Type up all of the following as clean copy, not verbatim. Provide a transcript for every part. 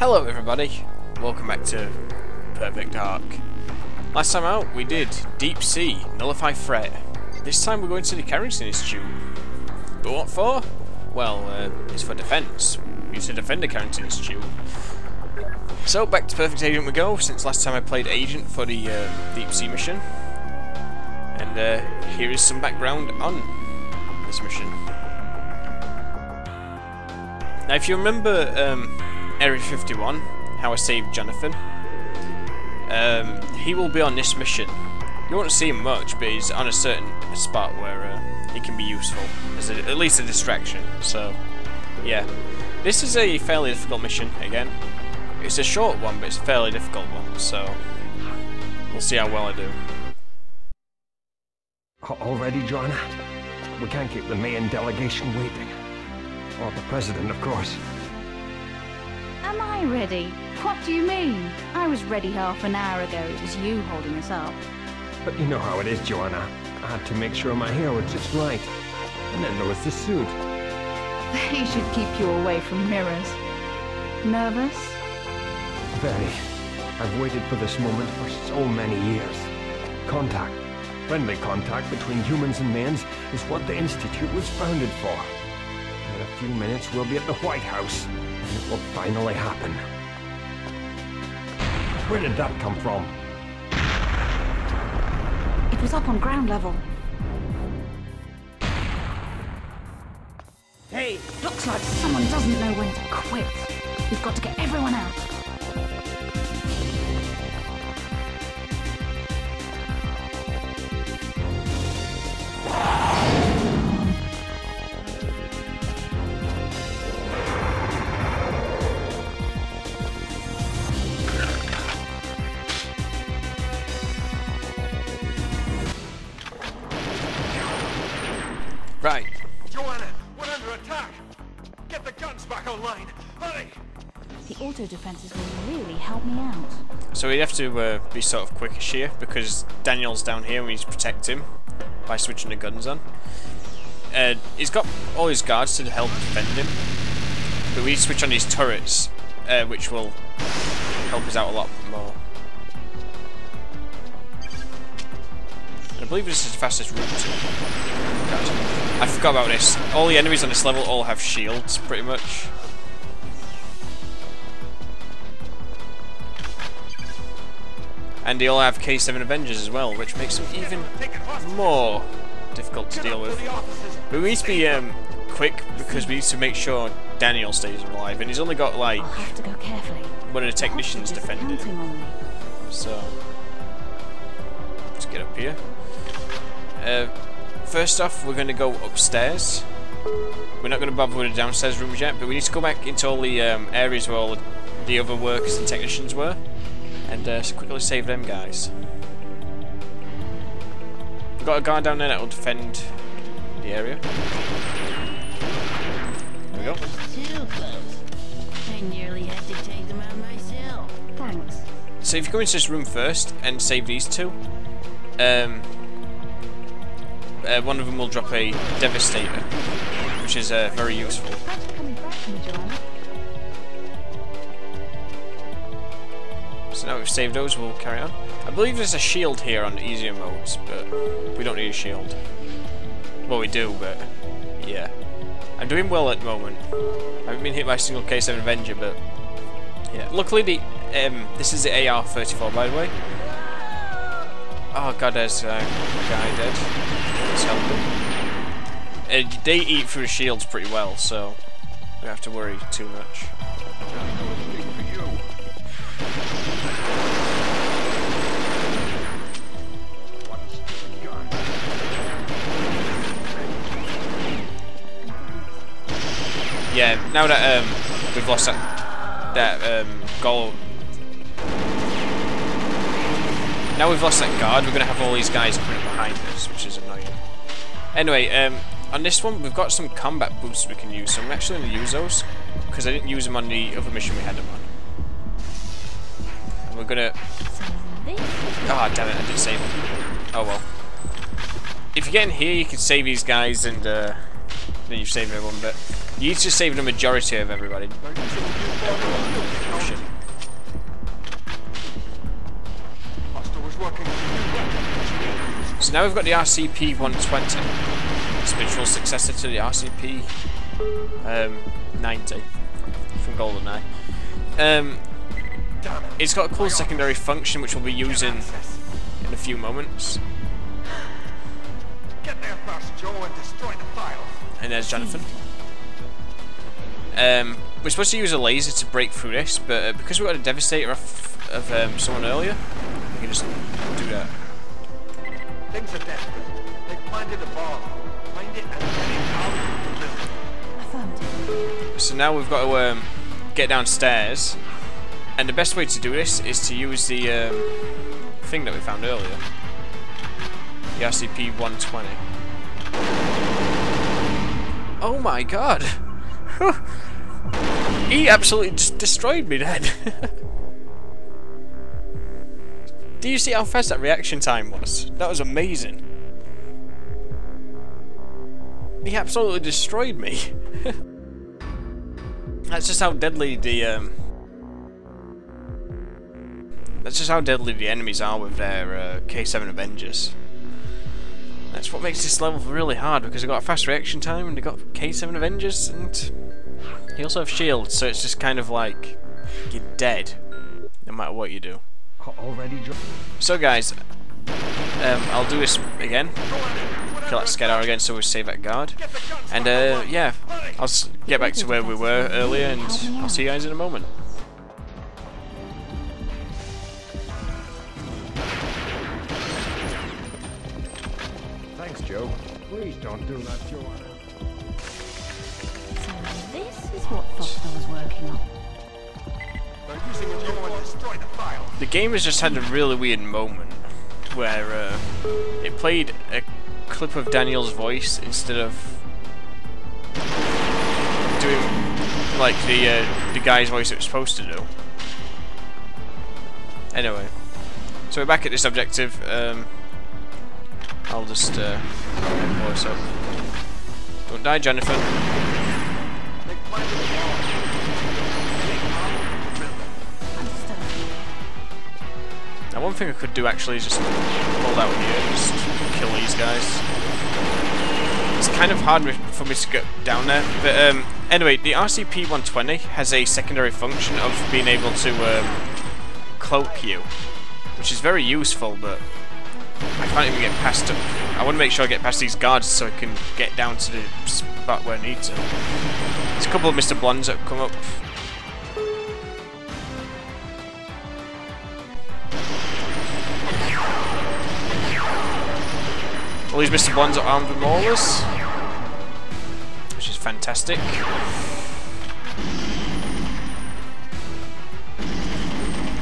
Hello everybody, welcome back to Perfect Dark. Last time out we did Deep Sea, Nullify Threat. This time we're going to the Carrington Institute. But what for? Well, it's for defence. We used to defend the Carrington Institute. So back to Perfect Agent we go, since last time I played Agent for the Deep Sea mission. And here is some background on this mission. Now if you remember Area 51, how I saved Jonathan, he will be on this mission. You won't see him much, but he's on a certain spot where he can be useful, as at least a distraction. So, yeah. This is a fairly difficult mission, again. It's a short one, but it's a fairly difficult one, so we'll see how well I do. Already, Joanna? We can't keep the main delegation waiting. Or the president, of course. Am I ready? What do you mean? I was ready half an hour ago. It was you holding us up. But you know how it is, Joanna. I had to make sure my hair was just right. And then there was the suit. They should keep you away from mirrors. Nervous? Very. I've waited for this moment for so many years. Contact. Friendly contact between humans and mains is what the Institute was founded for. In a few minutes we'll be at the White House, and it will finally happen. Where did that come from? It was up on ground level. Hey! Looks like someone doesn't know when to quit. We've got to get everyone out. Right. Joanna, we're under attack! Get the guns back online! Hurry! The auto defenses will really help me out. So we have to be sort of quickish here, because Daniel's down here and we need to protect him by switching the guns on. He's got all his guards to help defend him, but we need to switch on these turrets, which will help us out a lot more. And I believe this is the fastest route to... I forgot about this. All the enemies on this level all have shields, pretty much. And they all have K7 Avengers as well, which makes them even more difficult to deal with. But we need to be quick, because we need to make sure Daniel stays alive, and he's only got like I'll have to go carefully. one of the technicians defending him. So let's get up here. First off, we're going to go upstairs. We're not going to bother with the downstairs rooms yet, but we need to go back into all the areas where all the other workers and technicians were, and quickly save them guys. We've got a guard down there that will defend the area. There we go. Too close. I nearly had to take them out myself. Thanks. So if you go into this room first and save these two, one of them will drop a Devastator, which is very useful. Thanks for coming back to me, Joanna. So now we've saved those, we'll carry on. I believe there's a shield here on easier modes, but we don't need a shield. Well, we do, but yeah. I'm doing well at the moment. I haven't been hit by a single K7 Avenger, but yeah. Luckily, this is the AR-34, by the way. Oh god, there's a guy dead. Let's help him. They eat through the shields pretty well, so we don't have to worry too much. Yeah, now that we've lost that goal. Now we've lost that guard, we're going to have all these guys coming behind us, which is annoying. Anyway, on this one, we've got some combat boosts we can use, so I'm actually going to use those, because I didn't use them on the other mission we had them on. And we're going to... Ah, damn it, I didn't save them. Oh well. If you get in here, you can save these guys, and then you've saved everyone, but You need to save the majority of everybody. Oh, shit. So now we've got the RCP-120, spiritual successor to the RCP-90 from GoldenEye. It's got a cool secondary function which we'll be using in a few moments. Get there first, Joe, and destroy the files. And there's Jonathan. We're supposed to use a laser to break through this, but because we got a Devastator of someone earlier, we can just do that. Things are dead. They planted a bomb. Find it and get it out of the building. Affirmative. So now we've got to get downstairs, and the best way to do this is to use the thing that we found earlier, the RCP-120. Oh my god! He absolutely just destroyed me then. Do you see how fast that reaction time was? That was amazing. He absolutely destroyed me. That's just how deadly the enemies are with their K7 Avengers. That's what makes this level really hard, because they've got a fast reaction time and they've got K7 Avengers, and you also have shields, so it's just kind of like you're dead no matter what you do. Already. So guys, I'll do this again. Kill that Skedar again, so we save that guard. And yeah, I'll get back to where we were earlier, and I'll see you guys in a moment. Thanks, Joe. Please don't do that, Joanna. So this is what Foster was working on. They're using it to destroy the file. The game has just had a really weird moment where it played a clip of Daniel's voice instead of doing like the guy's voice it was supposed to do. Anyway, so we're back at this objective. I'll just voice up. Don't die, Jennifer. Now, one thing I could do actually is just hold out here and just kill these guys. It's kind of hard for me to get down there, but anyway, the RCP-120 has a secondary function of being able to cloak you, which is very useful, but I can't even get past them. I want to make sure I get past these guards so I can get down to the spot where I need to. There's a couple of Mr. Blondes that have come up. All these Mr. Blondes are armed with maulers, which is fantastic.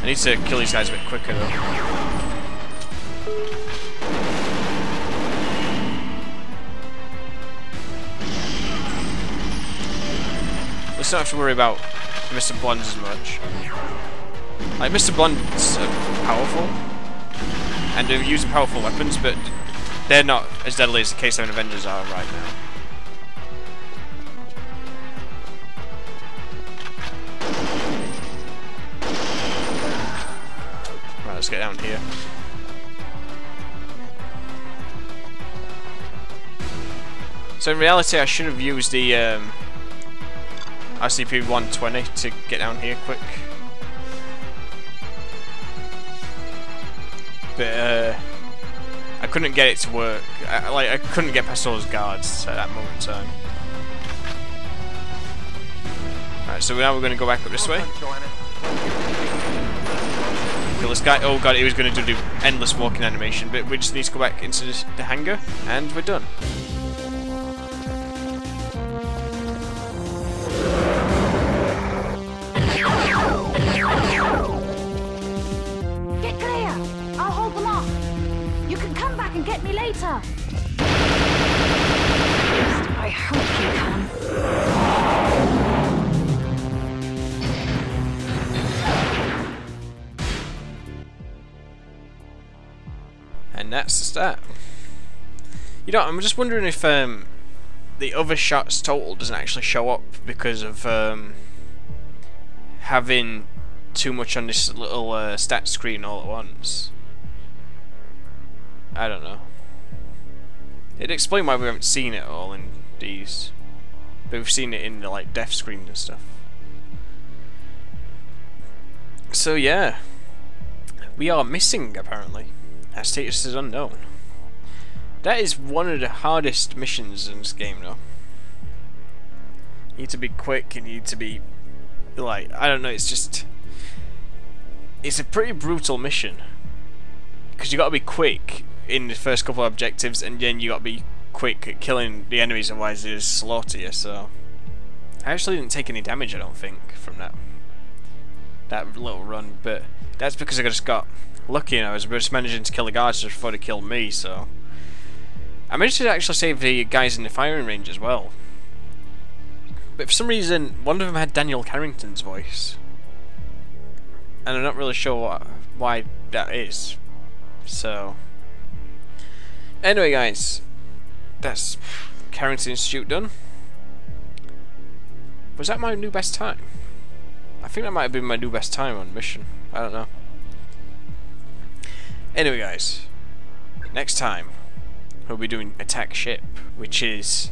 I need to kill these guys a bit quicker though. Let's not have to worry about Mr. Blondes as much. Like, Mr. Blondes are powerful, and they're using powerful weapons, but they're not as deadly as the K7 Avengers are right now. Right, let's get down here. So in reality I should have used the RCP-120 to get down here quick. But I couldn't get it to work. I couldn't get past all those guards at that moment in time. Alright, so now we're going to go back up this way. Kill this guy. Oh god, he was going to do the endless walking animation, but we just need to go back into the hangar, and we're done. Get clear! I'll hold them off. You can come back and get me later. I hope you can. And that's the start. You know, I'm just wondering if the other shots total doesn't actually show up because of having too much on this little stat screen all at once. I don't know. It'd explain why we haven't seen it all in these, but we've seen it in the like death screen and stuff. So yeah, we are missing apparently. Our status is unknown. That is one of the hardest missions in this game though. You need to be quick and you need to be like, I don't know, it's a pretty brutal mission. Because you gotta be quick in the first couple of objectives and then you gotta be quick at killing the enemies, otherwise they just slaughter you. So I actually didn't take any damage, I don't think, from that little run, but that's because I just got lucky and I was just managing to kill the guards just before they killed me. So I managed to actually save the guys in the firing range as well, but for some reason one of them had Daniel Carrington's voice and I'm not really sure why that is. So anyway guys, that's Carrington Institute done. Was that my new best time? I think that might have been my new best time on mission. I don't know. Anyway guys, next time we'll be doing Attack Ship, which is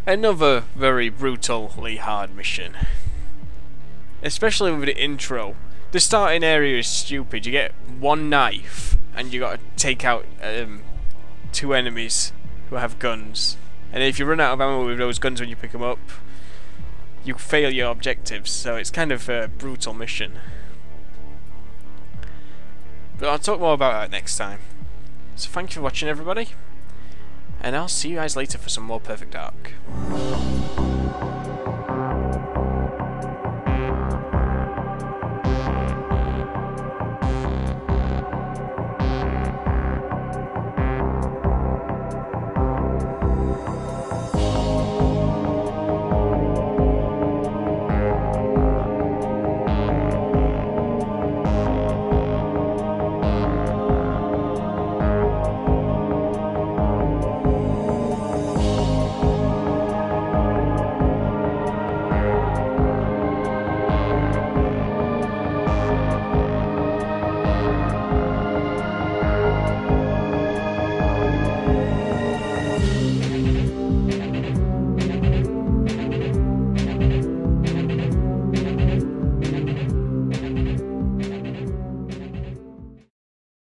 another very brutally hard mission. Especially with the intro. The starting area is stupid. You get one knife and you gotta take out 2 enemies who have guns. And if you run out of ammo with those guns when you pick them up, you fail your objectives, so it's kind of a brutal mission. But I'll talk more about that next time. So thank you for watching everybody, and I'll see you guys later for some more Perfect Dark.